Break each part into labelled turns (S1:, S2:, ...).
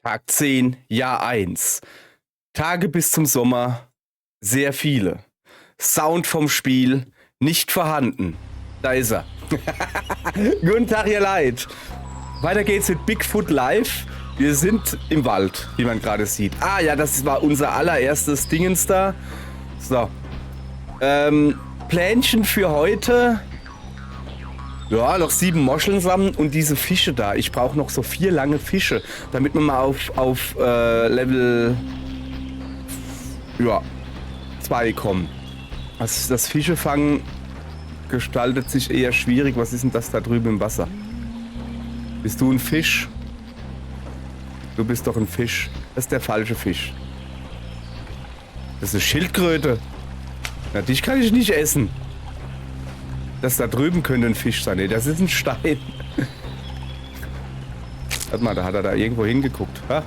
S1: Tag 10, Jahr 1. Tage bis zum Sommer, sehr viele. Sound vom Spiel, nicht vorhanden. Da ist er. Guten Tag, ihr Leid. Weiter geht's mit Bigfoot Live. Wir sind im Wald, wie man gerade sieht. Ah ja, das war unser allererstes Dingens da. So. Plänchen für heute. Ja, noch 7 Moscheln sammeln und diese Fische da. Ich brauche noch so 4 lange Fische, damit wir mal auf Level 2 kommen. Also das Fischefangen gestaltet sich eher schwierig. Was ist denn das da drüben im Wasser? Bist du ein Fisch? Du bist doch ein Fisch. Das ist der falsche Fisch. Das ist eine Schildkröte. Na, dich kann ich nicht essen. Das da drüben könnte ein Fisch sein. Nee, das ist ein Stein. Warte mal, da hat er da irgendwo hingeguckt. Ha?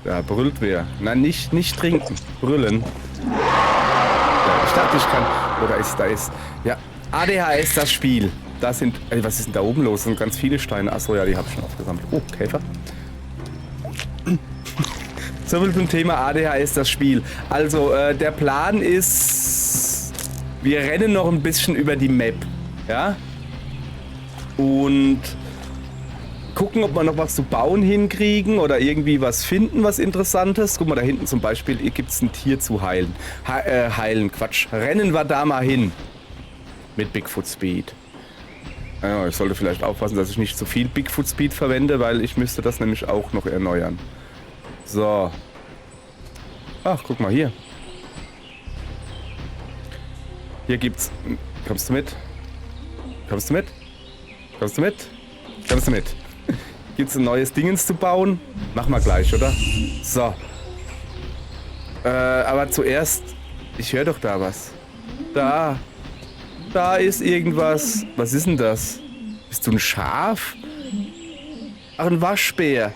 S1: Da brüllt wer. Nein, nicht trinken. Brüllen. Ja, ich dachte, ich kann... Oder da ist... Ja, ADHS, das Spiel. Da sind... was ist denn da oben los? Das sind ganz viele Steine. Achso, ja, die habe ich schon aufgesammelt. Oh, Käfer. So viel zum Thema ADHS, das Spiel. Also, der Plan ist... Wir rennen noch ein bisschen über die Map, ja? Und gucken, ob wir noch was zu bauen hinkriegen oder irgendwie was finden, was Interessantes. Guck mal, da hinten zum Beispiel, hier gibt es ein Tier zu heilen. Quatsch. Rennen wir da mal hin. Mit Bigfoot Speed. Ja, ich sollte vielleicht aufpassen, dass ich nicht zu viel Bigfoot Speed verwende, weil ich müsste das nämlich auch noch erneuern. So. Ach, guck mal hier. Hier gibt's... Kommst du mit? Kommst du mit? Kommst du mit? Kommst du mit? Gibt's ein neues Dingens zu bauen? Machen wir gleich, oder? So. Aber zuerst... Ich höre doch da was. Da. Da ist irgendwas. Was ist denn das? Bist du ein Schaf? Ach, ein Waschbär.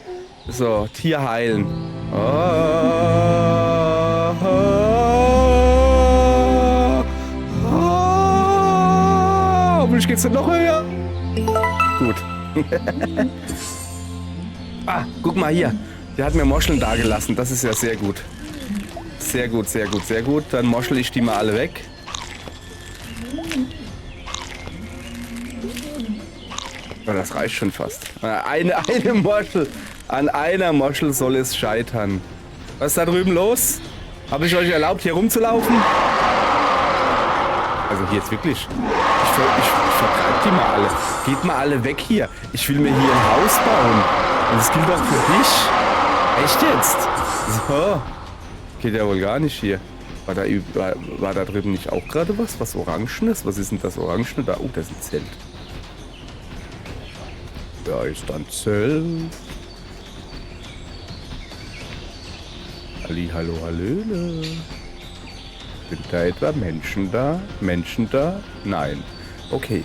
S1: So, Tier heilen. Hoffentlich geht's dann noch höher. Gut. Ah, guck mal hier. Der hat mir Moscheln da gelassen. Das ist ja sehr gut. Sehr gut, sehr gut, sehr gut. Dann moschel ich die mal alle weg. Oh, das reicht schon fast. Eine Moschel. An einer Moschel soll es scheitern. Was ist da drüben los? Habe ich euch erlaubt, hier rumzulaufen? Also hier jetzt wirklich. Ich vertreibe die mal alle. Geht mal alle weg hier. Ich will mir hier ein Haus bauen. Und das gilt auch für dich. Echt jetzt? So. Geht ja wohl gar nicht hier. War da drüben nicht auch gerade was? Was Orangenes? Was ist denn das Orangene da? Oh, das ist ein Zelt. Da ist ein Zelt. Hallo, hallöle. Sind da etwa Menschen da? Menschen da? Nein. Okay.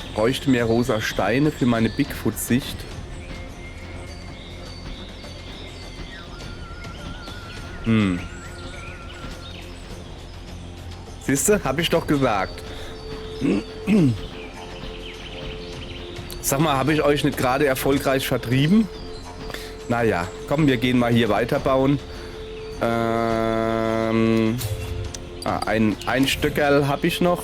S1: Ich bräuchte mehr rosa Steine für meine Bigfoot-Sicht. Siehste, hab ich doch gesagt. Sag mal, habe ich euch nicht gerade erfolgreich vertrieben? Naja, komm, wir gehen mal hier weiterbauen. Ein Stöckerl habe ich noch.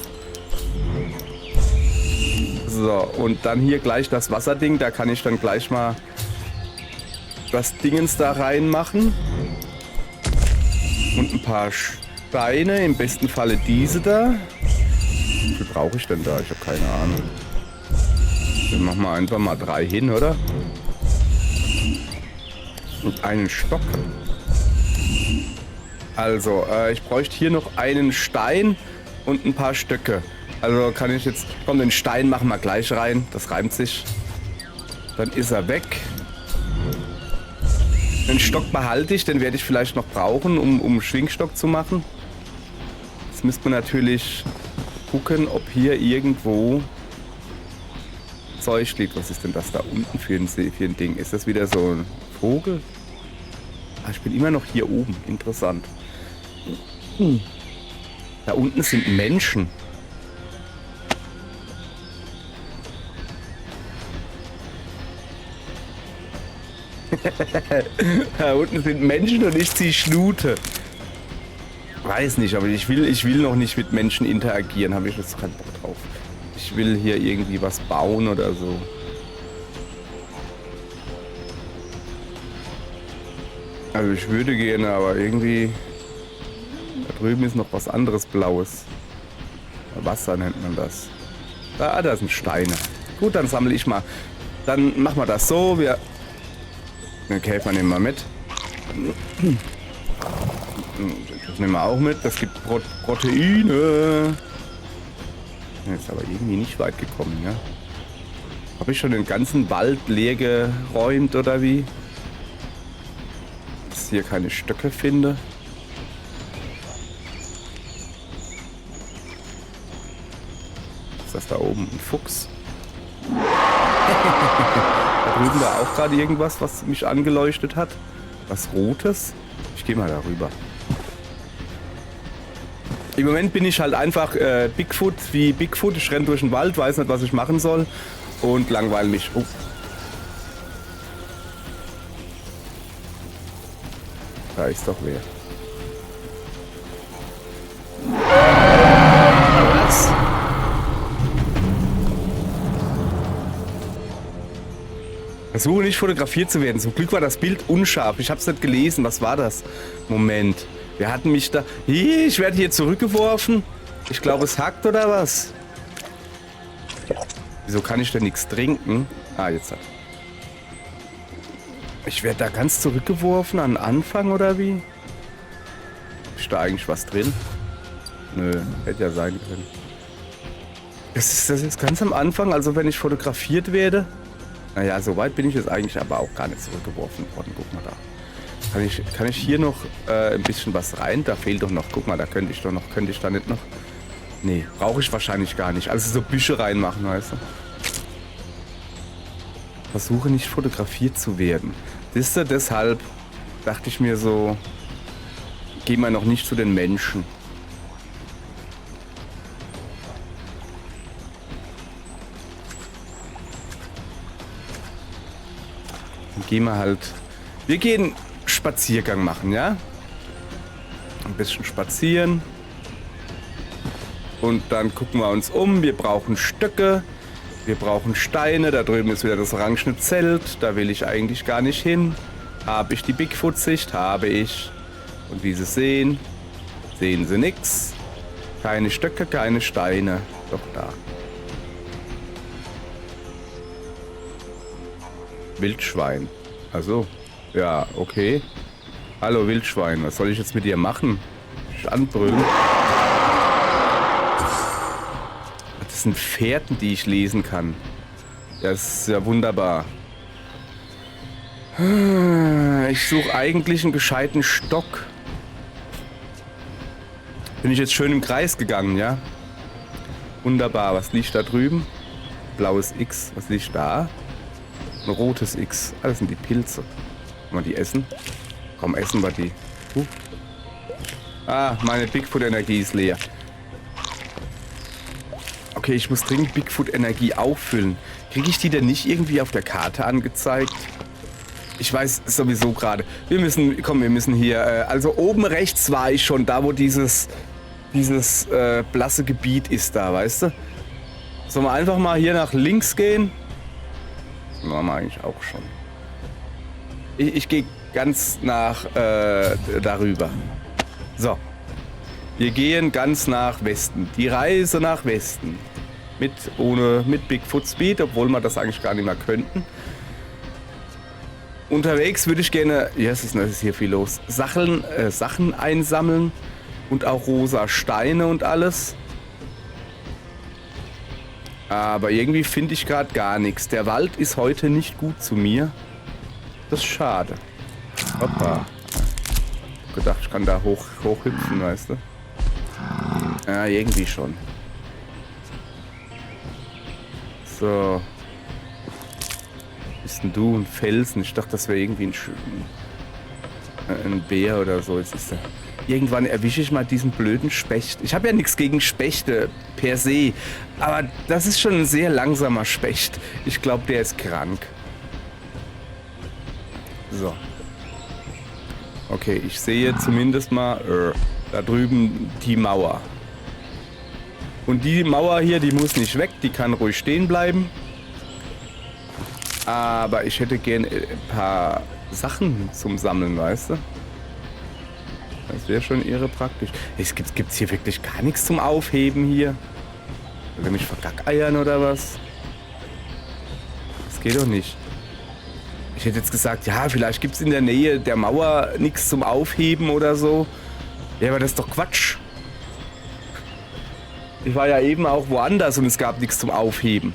S1: So, und dann hier gleich das Wasserding. Da kann ich dann gleich mal das Dingens da reinmachen. Und ein paar Steine, im besten Falle diese da. Wie viel brauche ich denn da? Ich habe keine Ahnung. Dann machen wir einfach mal 3 hin, oder? Und einen Stock. Also, ich bräuchte hier noch einen Stein und ein paar Stöcke. Also kann ich jetzt... Komm, den Stein machen wir gleich rein. Das reimt sich. Dann ist er weg. Den Stock behalte ich, den werde ich vielleicht noch brauchen, um Schwingstock zu machen. Jetzt müsste man natürlich gucken, ob hier irgendwo Zeug liegt. Was ist denn das da unten für ein Ding? Ist das wieder so ein Vogel? Ah, ich bin immer noch hier oben. Interessant. Da unten sind Menschen. Da unten sind Menschen und ich ziehe Schnute. Weiß nicht, aber ich will noch nicht mit Menschen interagieren. Habe ich jetzt keinen Bock drauf. Ich will hier irgendwie was bauen oder so. Also ich würde gerne, aber irgendwie... Da drüben ist noch was anderes Blaues. Wasser nennt man das. Da sind Steine. Gut, dann sammle ich mal. Dann machen wir das so. Den Käfer nehmen wir mit. Das nehmen wir auch mit. Das gibt Proteine. Jetzt aber irgendwie nicht weit gekommen, ja? Habe ich schon den ganzen Wald leer geräumt oder wie? Dass ich hier keine Stöcke finde. Ist das da oben ein Fuchs? Da drüben da auch gerade irgendwas, was mich angeleuchtet hat. Was Rotes. Ich gehe mal darüber. Im Moment bin ich halt einfach Bigfoot wie Bigfoot. Ich renne durch den Wald, weiß nicht, was ich machen soll und langweile mich. Oh. Da ist doch wer. Was? Versuche nicht fotografiert zu werden. Zum Glück war das Bild unscharf. Ich habe es nicht gelesen. Was war das? Moment. Wir hatten mich da... Ich werde hier zurückgeworfen. Ich glaube, es hackt oder was? Wieso kann ich denn nichts trinken? Ah, jetzt hat... Ich werde da ganz zurückgeworfen an Anfang oder wie? Ist da eigentlich was drin? Nö, hätte ja sein können. Das ist ganz am Anfang, also wenn ich fotografiert werde. Naja, so weit bin ich jetzt eigentlich aber auch gar nicht zurückgeworfen worden. Guck mal da. Kann ich hier noch ein bisschen was rein? Da fehlt doch noch. Guck mal, da könnte ich da nicht noch. Nee, brauche ich wahrscheinlich gar nicht. Also so Büsche reinmachen, weißt du. Versuche nicht fotografiert zu werden. Deshalb dachte ich mir so, geh mal noch nicht zu den Menschen. Dann gehen wir halt. Wir gehen Spaziergang machen, ja? Ein bisschen spazieren. Und dann gucken wir uns um. Wir brauchen Stöcke. Wir brauchen Steine. Da drüben ist wieder das orangene Zelt. Da will ich eigentlich gar nicht hin. Habe ich die Bigfoot-Sicht? Habe ich. Und wie Sie sehen, sehen Sie nichts. Keine Stöcke, keine Steine. Doch da. Wildschwein. Also, ja, okay. Hallo Wildschwein, was soll ich jetzt mit dir machen? Ich anbrüllen. Das sind Fährten, die ich lesen kann. Das ist ja wunderbar. Ich suche eigentlich einen gescheiten Stock. Bin ich jetzt schön im Kreis gegangen, ja? Wunderbar. Was liegt da drüben? Blaues X. Was liegt da? Ein rotes X. Das sind die Pilze. Kann man die essen? Komm, essen wir die. Ah, meine Bigfoot-Energie ist leer. Okay, ich muss dringend Bigfoot-Energie auffüllen. Kriege ich die denn nicht irgendwie auf der Karte angezeigt? Ich weiß sowieso gerade. Wir müssen hier... also oben rechts war ich schon, da wo dieses blasse Gebiet ist da, weißt du? Sollen wir einfach mal hier nach links gehen? Machen wir eigentlich auch schon. Ich gehe ganz nach darüber. So. Wir gehen ganz nach Westen. Die Reise nach Westen. Mit Bigfoot Speed, obwohl wir das eigentlich gar nicht mehr könnten. Unterwegs würde ich gerne, ja, es ist hier viel los, Sachen einsammeln und auch rosa Steine und alles. Aber irgendwie finde ich gerade gar nichts. Der Wald ist heute nicht gut zu mir. Das ist schade. Hoppa. Ich hab gedacht, ich kann da hochhüpfen, weißt du? Ja, irgendwie schon. So. Bist denn du ein Felsen? Ich dachte, das wäre irgendwie ein Bär oder so. Jetzt ist der. Irgendwann erwische ich mal diesen blöden Specht. Ich habe ja nichts gegen Spechte per se. Aber das ist schon ein sehr langsamer Specht. Ich glaube, der ist krank. So. Okay, ich sehe zumindest mal da drüben die Mauer. Und die Mauer hier, die muss nicht weg, die kann ruhig stehen bleiben. Aber ich hätte gerne ein paar Sachen zum Sammeln, weißt du? Das wäre schon irre praktisch. Gibt's hier wirklich gar nichts zum Aufheben hier? Will mich vergackeiern oder was? Das geht doch nicht. Ich hätte jetzt gesagt, ja, vielleicht gibt es in der Nähe der Mauer nichts zum Aufheben oder so. Ja, aber das ist doch Quatsch. Ich war ja eben auch woanders und es gab nichts zum Aufheben.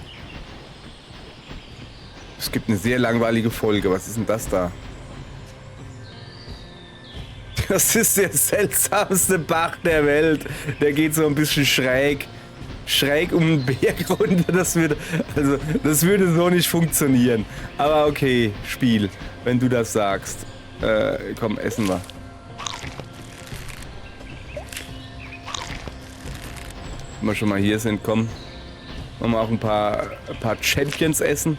S1: Es gibt eine sehr langweilige Folge. Was ist denn das da? Das ist der seltsamste Bach der Welt. Der geht so ein bisschen schräg um den Berg runter. Das würde so nicht funktionieren. Aber okay, Spiel, wenn du das sagst. Komm, essen wir. Wenn wir schon mal hier sind, komm. Wollen wir auch ein paar Champions essen.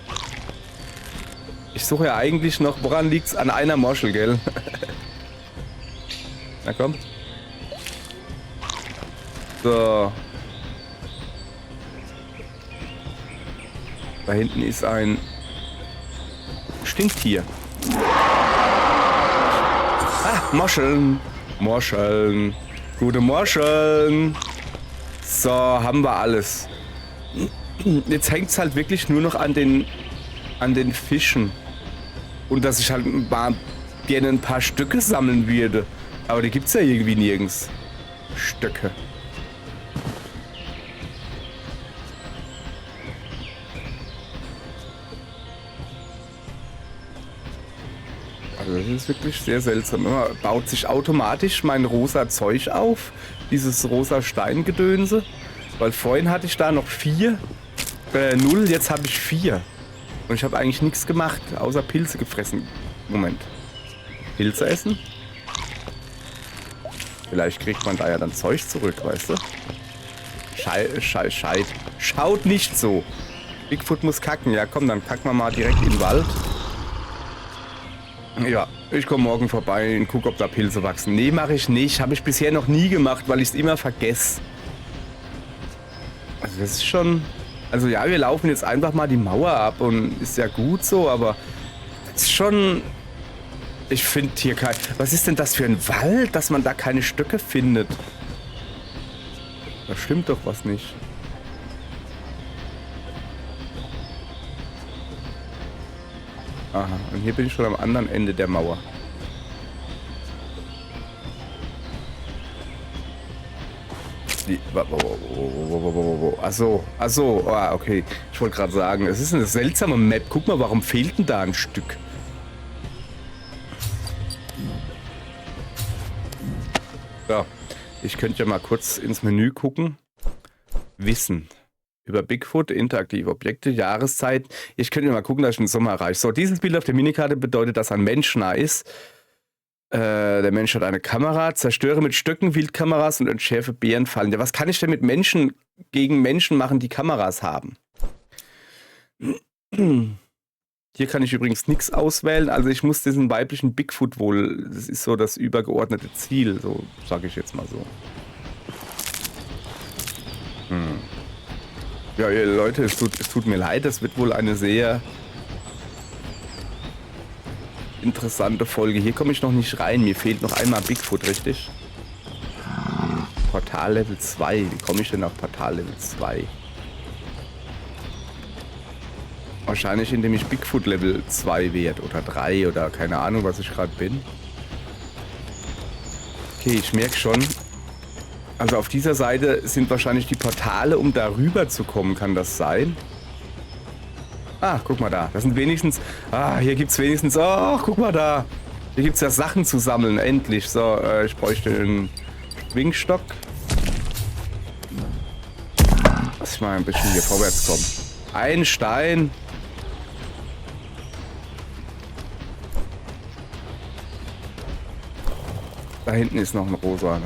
S1: Ich suche ja eigentlich noch, woran liegt's? An einer Moschel, gell? Na komm. So. Da hinten ist ein Stinktier. Ah, Moscheln. Moscheln. Gute Moscheln. So, haben wir alles. Jetzt hängt es halt wirklich nur noch an den Fischen. Und dass ich halt mal gerne ein paar Stücke sammeln würde. Aber die gibt es ja irgendwie nirgends. Stöcke. Also das ist wirklich sehr seltsam. Immer baut sich automatisch mein rosa Zeug auf. Dieses rosa Steingedönse. Weil vorhin hatte ich da noch 0, jetzt habe ich 4. Und ich habe eigentlich nichts gemacht, außer Pilze gefressen. Moment. Pilze essen? Vielleicht kriegt man da ja dann Zeug zurück, weißt du? Scheit. Schaut nicht so. Bigfoot muss kacken. Ja komm, dann kacken wir mal direkt in den Wald. Ja, ich komme morgen vorbei und gucke, ob da Pilze wachsen. Nee, mache ich nicht. Habe ich bisher noch nie gemacht, weil ich es immer vergesse. Also das ist schon... Also ja, wir laufen jetzt einfach mal die Mauer ab und ist ja gut so, aber das ist schon... Ich finde hier kein... Was ist denn das für ein Wald, dass man da keine Stöcke findet? Da stimmt doch was nicht. Aha, und hier bin ich schon am anderen Ende der Mauer. Achso, okay. Ich wollte gerade sagen, es ist eine seltsame Map. Guck mal, warum fehlt denn da ein Stück? So, ich könnte ja mal kurz ins Menü gucken. Wissen. Über Bigfoot, interaktive Objekte, Jahreszeit. Ich könnte mal gucken, dass ich den Sommer erreiche. So, dieses Bild auf der Minikarte bedeutet, dass ein Mensch nah ist. Der Mensch hat eine Kamera. Zerstöre mit Stöcken Wildkameras und entschärfe Bärenfallen. Ja, was kann ich denn mit Menschen gegen Menschen machen, die Kameras haben? Hier kann ich übrigens nichts auswählen. Also ich muss diesen weiblichen Bigfoot wohl... Das ist so das übergeordnete Ziel. So sage ich jetzt mal so. Ja, Leute, es tut mir leid. Das wird wohl eine sehr interessante Folge. Hier komme ich noch nicht rein. Mir fehlt noch einmal Bigfoot, richtig? Portal Level 2. Wie komme ich denn auf Portal Level 2? Wahrscheinlich, indem ich Bigfoot Level 2 werde. Oder 3 oder keine Ahnung, was ich gerade bin. Okay, ich merke schon. Also auf dieser Seite sind wahrscheinlich die Portale, um darüber zu kommen. Kann das sein? Ah, guck mal da. Das sind wenigstens... Ah, hier gibt es wenigstens... Oh, guck mal da. Hier gibt es ja Sachen zu sammeln. Endlich. So, ich bräuchte einen Schwingstock. Lass ich mal ein bisschen hier vorwärts kommen. Ein Stein. Da hinten ist noch ein rosa.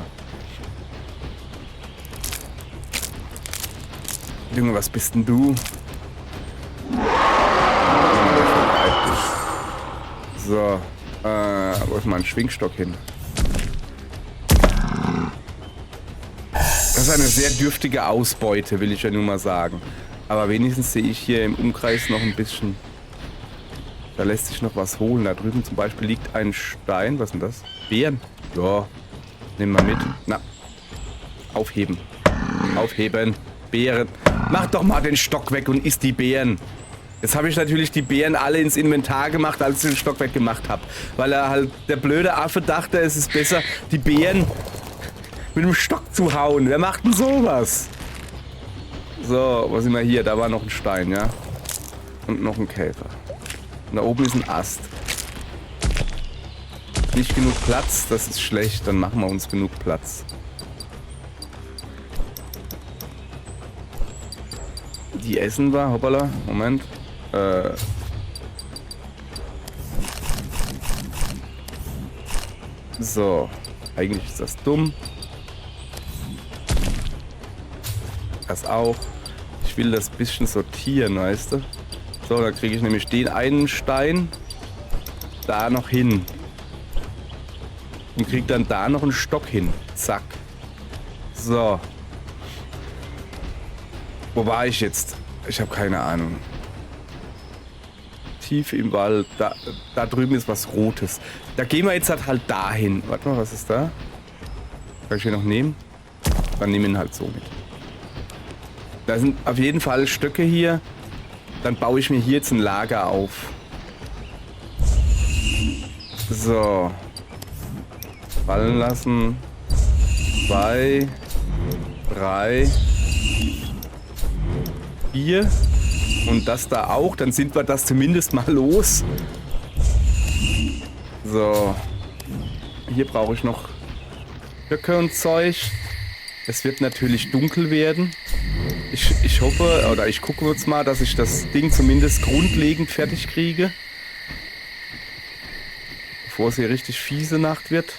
S1: Junge, was bist denn du? So. Wo ist mein Schwingstock hin? Das ist eine sehr dürftige Ausbeute, will ich ja nur mal sagen. Aber wenigstens sehe ich hier im Umkreis noch ein bisschen... Da lässt sich noch was holen. Da drüben zum Beispiel liegt ein Stein. Was ist denn das? Beeren. Ja, nehmen wir mit. Na, aufheben. Aufheben. Beeren. Mach doch mal den Stock weg und isst die Beeren. Jetzt habe ich natürlich die Beeren alle ins Inventar gemacht, als ich den Stock weggemacht habe. Weil er halt, der blöde Affe dachte, es ist besser, die Beeren mit dem Stock zu hauen. Wer macht denn sowas? So, was sind wir hier? Da war noch ein Stein, ja? Und noch ein Käfer. Und da oben ist ein Ast. Nicht genug Platz, das ist schlecht. Dann machen wir uns genug Platz. Die essen wir. Hoppala. Moment. So. Eigentlich ist das dumm. Das auch. Ich will das bisschen sortieren, weißt du? So, da kriege ich nämlich den einen Stein da noch hin. Und kriege dann da noch einen Stock hin. Zack. So. Wo war ich jetzt? Ich habe keine Ahnung. Tief im Wald. Da drüben ist was Rotes. Da gehen wir jetzt halt dahin. Warte mal, was ist da? Kann ich hier noch nehmen? Dann nehmen wir ihn halt so mit. Da sind auf jeden Fall Stöcke hier. Dann baue ich mir hier jetzt ein Lager auf. So. Fallen lassen. 2, 3, 4. Und das da auch. Dann sind wir das zumindest mal los. So. Hier brauche ich noch Stöcke und Zeug. Es wird natürlich dunkel werden. Ich hoffe, oder ich gucke jetzt mal, dass ich das Ding zumindest grundlegend fertig kriege. Bevor es hier richtig fiese Nacht wird.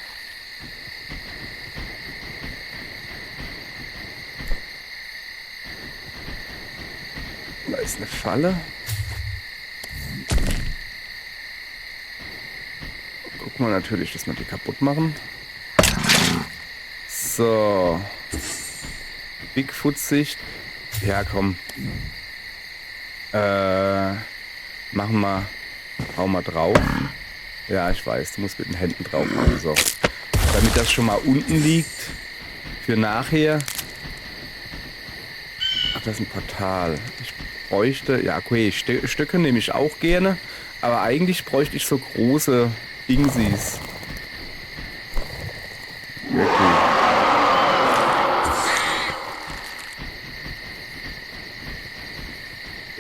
S1: Da ist eine Falle. Gucken wir natürlich, dass wir die kaputt machen. So. Bigfoot-Sicht. Ja, komm. Machen wir. Hau mal drauf. Ja, ich weiß, du musst mit den Händen drauf machen. So. Damit das schon mal unten liegt. Für nachher. Ach, das ist ein Portal. Ich bräuchte. Ja, okay, Stöcke nehme ich auch gerne. Aber eigentlich bräuchte ich so große Dingsies. Okay.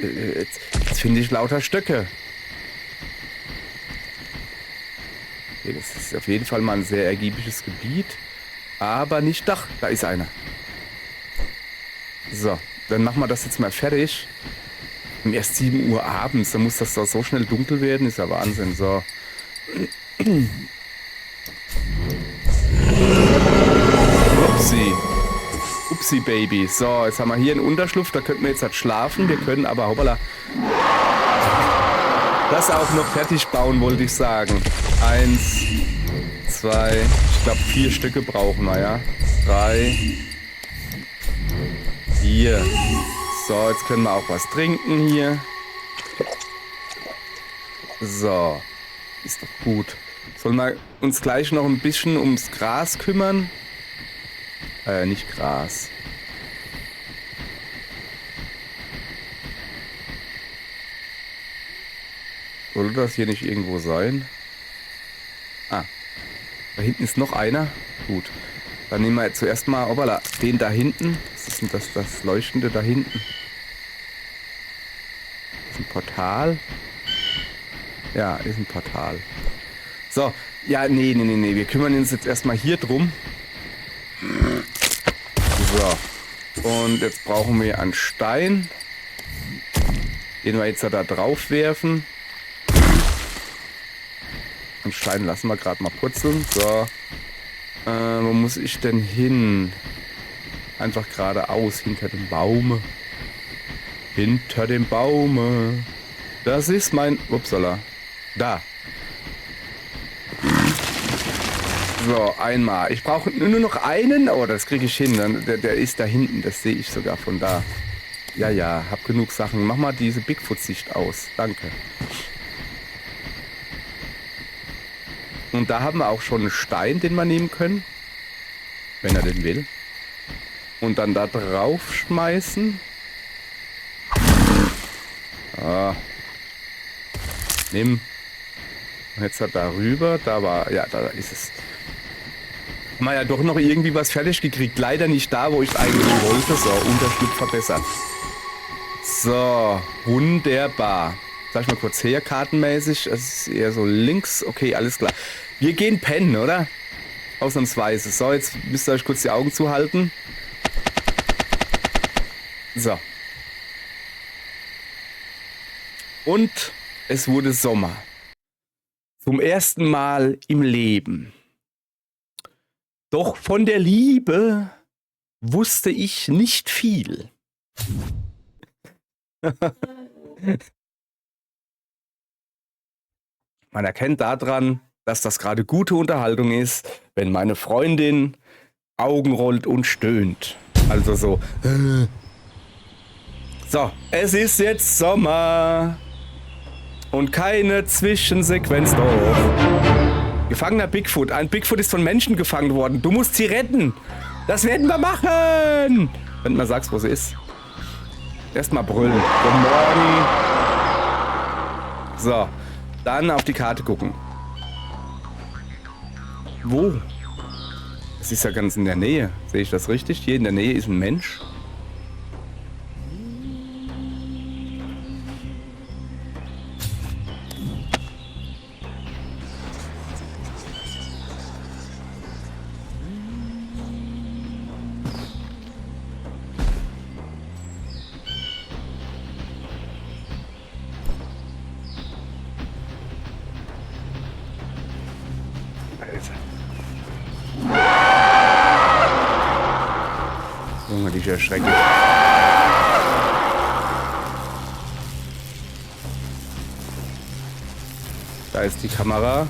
S1: Jetzt finde ich lauter Stöcke. Okay, das ist auf jeden Fall mal ein sehr ergiebiges Gebiet. Aber nicht Dach. Da ist einer. So, dann machen wir das jetzt mal fertig. Um erst 7 Uhr abends. Dann muss das da so schnell dunkel werden. Ist ja Wahnsinn. So. Upsi. Upsi, Baby. So, jetzt haben wir hier einen Unterschlupf. Da könnten wir jetzt halt schlafen. Wir können aber, hoppala, das auch noch fertig bauen, wollte ich sagen. 1, 2, ich glaube 4 Stücke brauchen wir, ja. 3, 4. So, jetzt können wir auch was trinken hier. So, ist doch gut. Sollen wir uns gleich noch ein bisschen ums Gras kümmern? Nicht Gras. Sollte das hier nicht irgendwo sein? Ah, da hinten ist noch einer. Gut, dann nehmen wir jetzt zuerst mal, hoppala, den da hinten. Was ist denn das Leuchtende da hinten? Das ist ein Portal. Ja, ist ein Portal. So, ja, nee, wir kümmern uns jetzt erstmal hier drum. So, und jetzt brauchen wir einen Stein, den wir jetzt da drauf werfen. Den Stein lassen wir gerade mal purzeln. So, wo muss ich denn hin? Einfach geradeaus, hinter dem Baume. Hinter dem Baume. Das ist mein... Upsala. Da. So, einmal. Ich brauche nur noch einen. Oh, das kriege ich hin. Der ist da hinten. Das sehe ich sogar von da. Ja, ja, hab genug Sachen. Mach mal diese Bigfoot-Sicht aus. Danke. Und da haben wir auch schon einen Stein, den wir nehmen können. Wenn er den will. Und dann da drauf schmeißen. Ah. Nimm. Und jetzt hat da rüber. Da war. Ja, da ist es. Haben wir ja doch noch irgendwie was fertig gekriegt. Leider nicht da, wo ich eigentlich wollte. So, Unterschlupf verbessert. So, wunderbar. Sag ich mal kurz her, kartenmäßig. Es ist eher so links. Okay, alles klar. Wir gehen pennen, oder? Ausnahmsweise. So, jetzt müsst ihr euch kurz die Augen zuhalten. So. Und es wurde Sommer. Zum ersten Mal im Leben. Doch von der Liebe wusste ich nicht viel. Man erkennt daran, dass das gerade gute Unterhaltung ist, wenn meine Freundin Augen rollt und stöhnt. Also so. So, es ist jetzt Sommer. Und keine Zwischensequenz doch. Gefangener Bigfoot. Ein Bigfoot ist von Menschen gefangen worden. Du musst sie retten. Das werden wir machen. Wenn du mal sagst, wo sie ist. Erstmal brüllen. Guten Morgen. So. Dann auf die Karte gucken. Wo? Das ist ja ganz in der Nähe. Sehe ich das richtig? Hier in der Nähe ist ein Mensch. Junge, die ist ja schrecklich. Da ist die Kamera.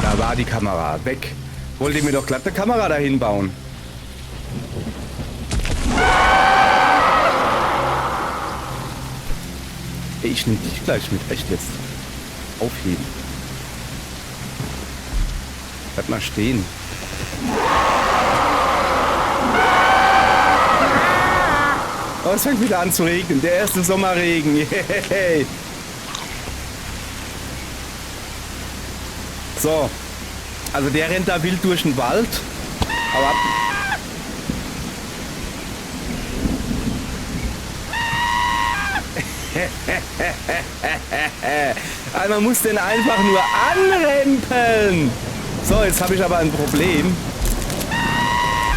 S1: Da war die Kamera. Weg. Wollt ihr mir doch glatt eine Kamera dahin bauen? Ey, ich nehme dich gleich mit. Echt jetzt. Aufheben. Bleib mal stehen. Oh, es fängt wieder an zu regnen. Der erste Sommerregen. Yay. So. Also der rennt da wild durch den Wald. Aber also man muss den einfach nur anrempeln. So, jetzt habe ich aber ein Problem.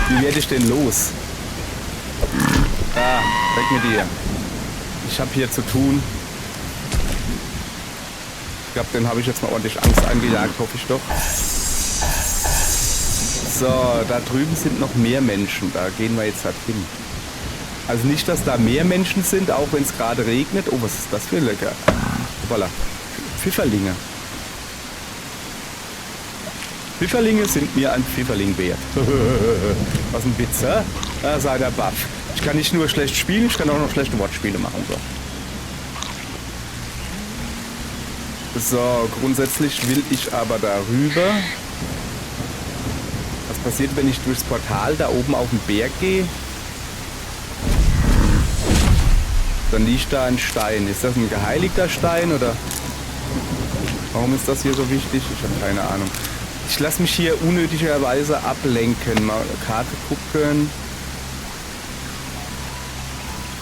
S1: Wie werde ich denn los? Ah, weg mit dir. Ich habe hier zu tun. Ich glaube, den habe ich jetzt mal ordentlich Angst angejagt, hoffe ich doch. So, da drüben sind noch mehr Menschen. Da gehen wir jetzt halt hin. Also nicht, dass da mehr Menschen sind, auch wenn es gerade regnet. Oh, was ist das für lecker? Voilà. Pfifferlinge. Pfifferlinge sind mir ein Pfifferling wert. Was ein Witz, hä? Da sei der Buff. Ich kann nicht nur schlecht spielen, ich kann auch noch schlechte Wortspiele machen. So, grundsätzlich will ich aber darüber. Was passiert, wenn ich durchs Portal da oben auf den Berg gehe? Dann liegt da ein Stein. Ist das ein geheiligter Stein oder? Warum ist das hier so wichtig? Ich habe keine Ahnung. Ich lasse mich hier unnötigerweise ablenken. Mal Karte gucken.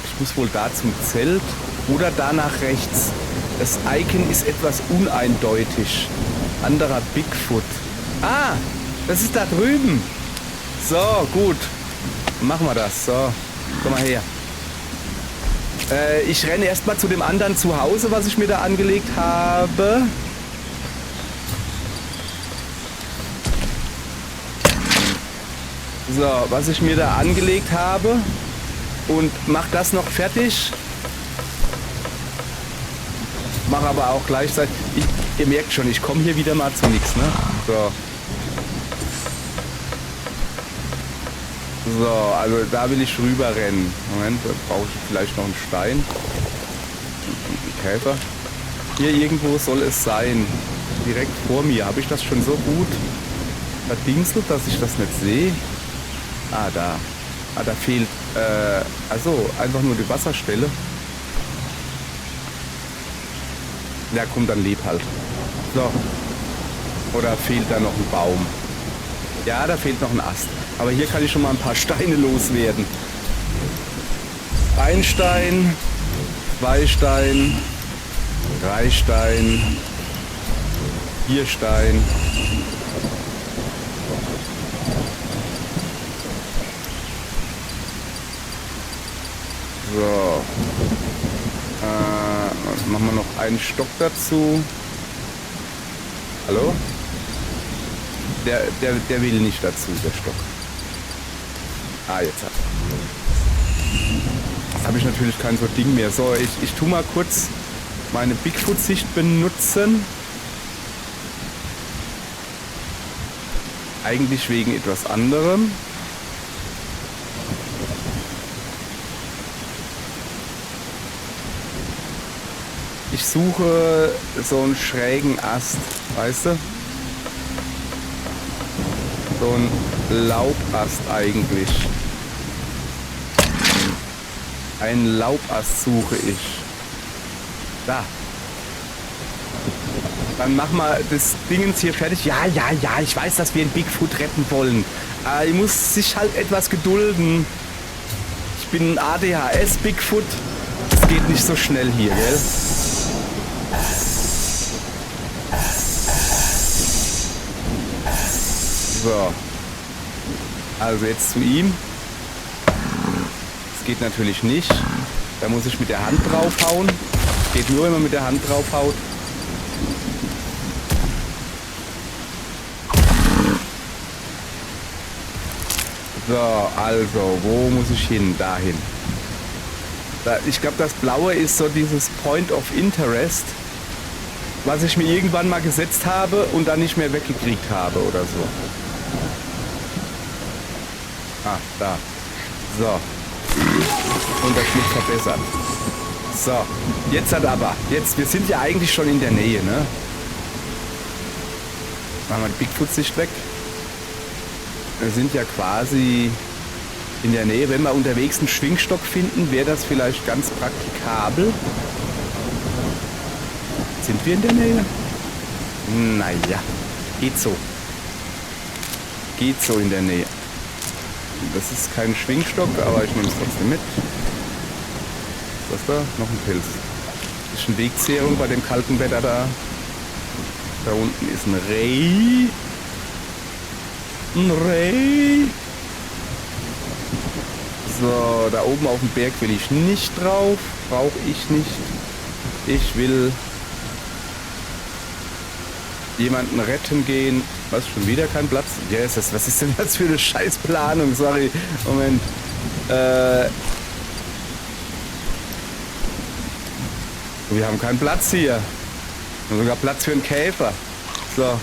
S1: Ich muss wohl da zum Zelt oder da nach rechts. Das Icon ist etwas uneindeutig. Anderer Bigfoot. Ah, das ist da drüben. So, gut. Machen wir das. So, komm mal her. Ich renne erstmal zu dem anderen Zuhause, was ich mir da angelegt habe. So, was ich mir da angelegt habe. Und mach das noch fertig. mache aber auch gleichzeitig... Ihr merkt schon, ich komme hier wieder mal zu nichts, ne? So. So, also da will ich rüber rennen. Moment, da brauche ich vielleicht noch einen Stein. Ein Käfer. Hier irgendwo soll es sein. Direkt vor mir. Habe ich das schon so gut verdingselt, dass ich das nicht sehe? Ah, da. Ah, da fehlt... also einfach nur die Wasserstelle. Ja, komm, dann leb halt. So. Oder fehlt da noch ein Baum? Ja, da fehlt noch ein Ast. Aber hier kann ich schon mal ein paar Steine loswerden. Ein Stein, 2 Stein, 3 Stein, 4 Stein. So. Machen wir noch einen Stock dazu. Hallo? Der will nicht dazu, der Stock. Ah, jetzt hat er. Jetzt habe ich natürlich kein so Ding mehr. So, ich tue mal kurz meine Bigfoot-Sicht benutzen. Eigentlich wegen etwas anderem. Ich suche so einen schrägen Ast, weißt du? So ein Laubast eigentlich. Einen Laubast suche ich. Da. Dann mach mal das Dingens hier fertig. Ja, ich weiß, dass wir einen Bigfoot retten wollen. Aber ich muss sich halt etwas gedulden. Ich bin ein ADHS-Bigfoot. Es geht nicht so schnell hier, gell? So. Also jetzt zu ihm. Das geht natürlich nicht. Da muss ich mit der Hand draufhauen. Geht nur, wenn man mit der Hand draufhaut. So, also, wo muss ich hin? Dahin. Ich glaube, das Blaue ist so dieses Point of Interest, was ich mir irgendwann mal gesetzt habe und dann nicht mehr weggekriegt habe oder so. Ah, da. So. Unterschnitt verbessert. So. Jetzt hat aber. Jetzt, wir sind ja eigentlich schon in der Nähe, ne? Machen wir die Bigfoot-Sicht weg. Wir sind ja quasi in der Nähe. Wenn wir unterwegs einen Schwingstock finden, wäre das vielleicht ganz praktikabel. Sind wir in der Nähe? Naja, geht so. Geht so in der Nähe. Das ist kein Schwingstock, aber ich nehme es trotzdem mit. Was ist das da? Noch ein Pilz. Das ist ein Wegzehrung bei dem kalten Wetter da. Da unten ist ein Reh. Ein Reh. So, da oben auf dem Berg will ich nicht drauf. Brauche ich nicht. Ich will jemanden retten gehen. Was, schon wieder kein Platz? Jesus, was ist denn das für eine Scheißplanung? Sorry, Moment. Wir haben keinen Platz hier. Wir haben sogar Platz für einen Käfer. So.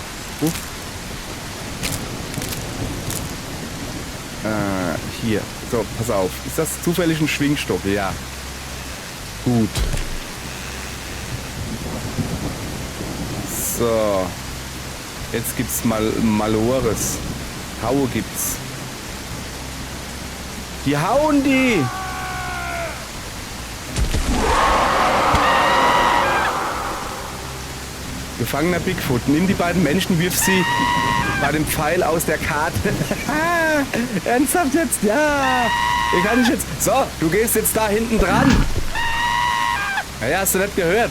S1: Hier. So, pass auf. Ist das zufällig ein Schwingstock? Ja. Gut. So. Jetzt gibt's mal Malores. Haue gibt's. Die hauen die! Gefangener Bigfoot. Nimm die beiden Menschen, wirf sie bei dem Pfeil aus der Karte. Ernsthaft jetzt? Ja! Wie kann ich jetzt... So, du gehst jetzt da hinten dran. Naja, hast du nicht gehört?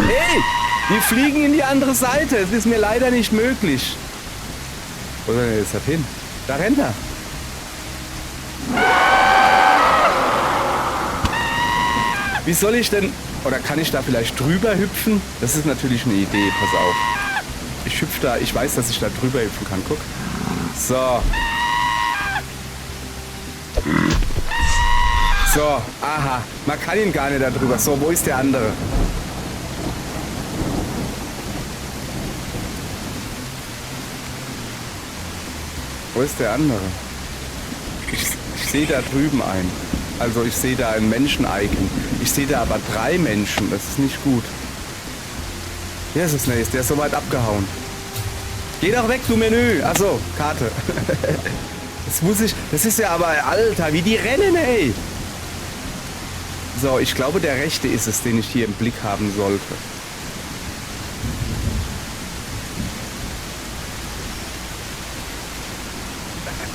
S1: Hey! Wir fliegen in die andere Seite. Es ist mir leider nicht möglich. Wo soll er jetzt hin? Da rennt er. Wie soll ich denn... Oder kann ich da vielleicht drüber hüpfen? Das ist natürlich eine Idee. Pass auf. Ich hüpfe da. Ich weiß, dass ich da drüber hüpfen kann. Guck. So. So, aha. Man kann ihn gar nicht darüber. So, wo ist der andere? Wo ist der andere? Ich sehe da drüben einen. Also ich sehe da ein Menschen-Icon. Ich sehe da aber 3 Menschen. Das ist nicht gut. Hier ist es nicht. Der ist so weit abgehauen. Geh doch weg, du Menü. Achso, Karte. Das muss ich... Das ist ja aber... Alter, wie die rennen, ey. So, ich glaube, der rechte ist es, den ich hier im Blick haben sollte.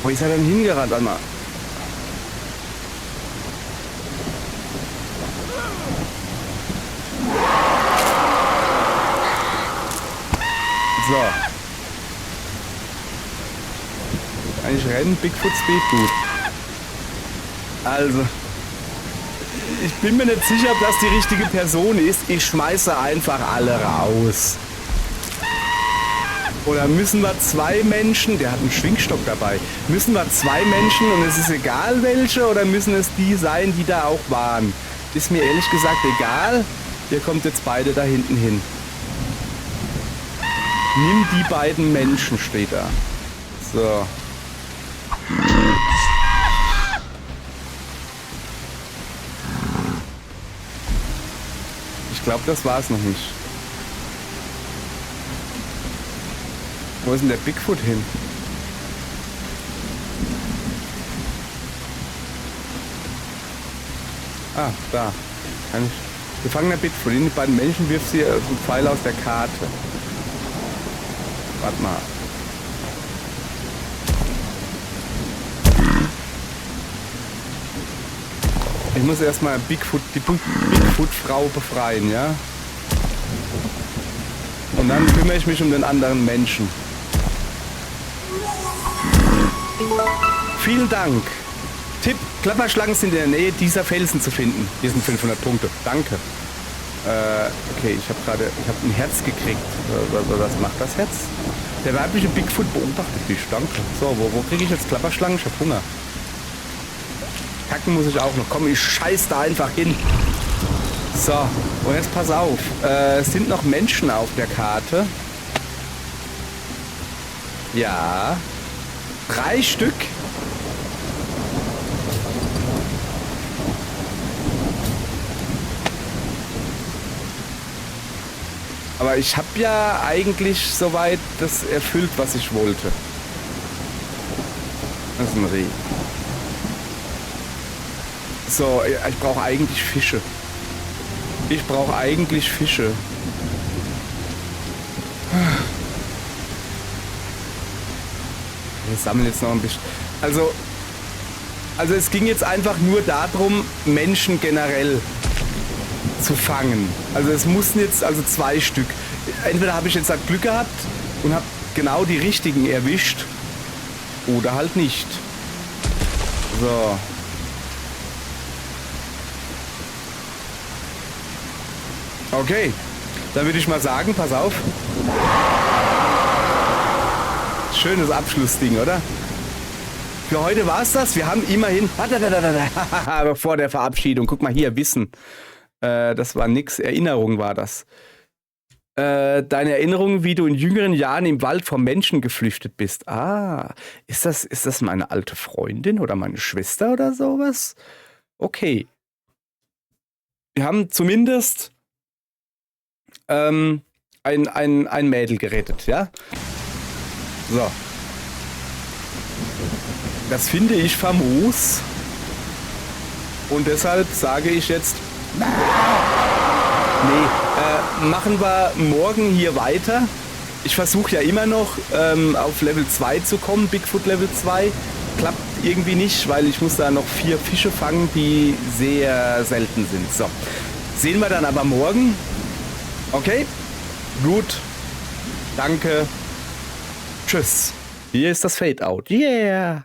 S1: Wo ist er denn hingerannt? Warte mal. So. Eigentlich rennen Bigfoot Speed gut. Also. Ich bin mir nicht sicher, ob das die richtige Person ist. Ich schmeiße einfach alle raus. Oder müssen wir 2 Menschen, der hat einen Schwingstock dabei, müssen wir 2 Menschen und es ist egal welche oder müssen es die sein, die da auch waren? Ist mir ehrlich gesagt egal. Ihr kommt jetzt beide da hinten hin. Nimm die beiden Menschen, steht da. So. Ich glaube, das war es noch nicht. Wo ist denn der Bigfoot hin? Ah, da. Kann ich. Gefangener Bigfoot. Die beiden Menschen wirft sie einen Pfeil aus der Karte. Warte mal. Ich muss erstmal die Bigfoot-Frau befreien, ja? Und dann kümmere ich mich um den anderen Menschen. Vielen Dank. Tipp, Klapperschlangen sind in der Nähe dieser Felsen zu finden. Hier sind 500 Punkte. Danke. Okay, ich habe ein Herz gekriegt. Was macht das Herz? Der weibliche Bigfoot beobachtet dich. Danke. So, wo kriege ich jetzt Klapperschlangen? Ich habe Hunger. Kacken muss ich auch noch. Komm, ich scheiß da einfach hin. So, und jetzt pass auf. Es sind noch Menschen auf der Karte. Ja. 3 Stück. Aber ich habe ja eigentlich soweit das erfüllt, was ich wollte. Das ist ein Reh. So, ich brauche eigentlich Fische. Wir sammeln jetzt noch ein bisschen. Also es ging jetzt einfach nur darum, Menschen generell zu fangen. Also es mussten jetzt 2 Stück. Entweder habe ich jetzt halt Glück gehabt und habe genau die richtigen erwischt oder halt nicht. So. Okay, dann würde ich mal sagen, pass auf. Schönes Abschlussding, oder? Für heute war es das. Wir haben immerhin... Vor der Verabschiedung. Guck mal hier, Wissen. Das war nix. Erinnerung war das. Deine Erinnerung, wie du in jüngeren Jahren im Wald vor Menschen geflüchtet bist. Ah, ist das meine alte Freundin oder meine Schwester oder sowas? Okay. Wir haben zumindest ein Mädel gerettet, ja? So. Das finde ich famos. Und deshalb sage ich jetzt... Nee, machen wir morgen hier weiter. Ich versuche ja immer noch auf Level 2 zu kommen, Bigfoot Level 2. Klappt irgendwie nicht, weil ich muss da noch 4 Fische fangen, die sehr selten sind. So, sehen wir dann aber morgen. Okay, gut. Danke. Tschüss. Hier ist das Fade-Out. Yeah.